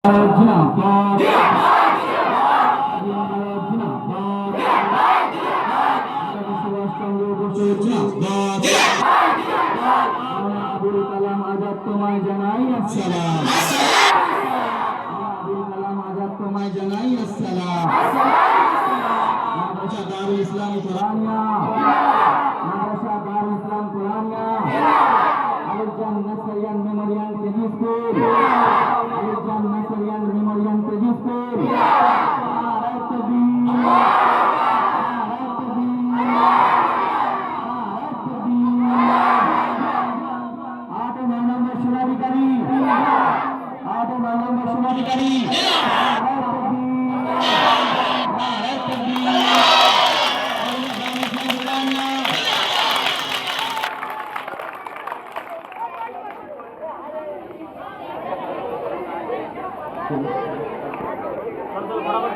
जिंदाबाद আবুল কালাম আজাদ তোমায় জানাই আসসালাম। আবুল কালাম আজাদ তোমায় জানাই আসসালাম। Madrasa Darul Islam Quraniya, Madrasa Darul Islam Quraniya, Alijan Nasarian memorial KG school, Alijan Nasarian memorial KG school. সোনাধিকারী 8 ও 9 নম্বর সোনাধিকারী Thank you.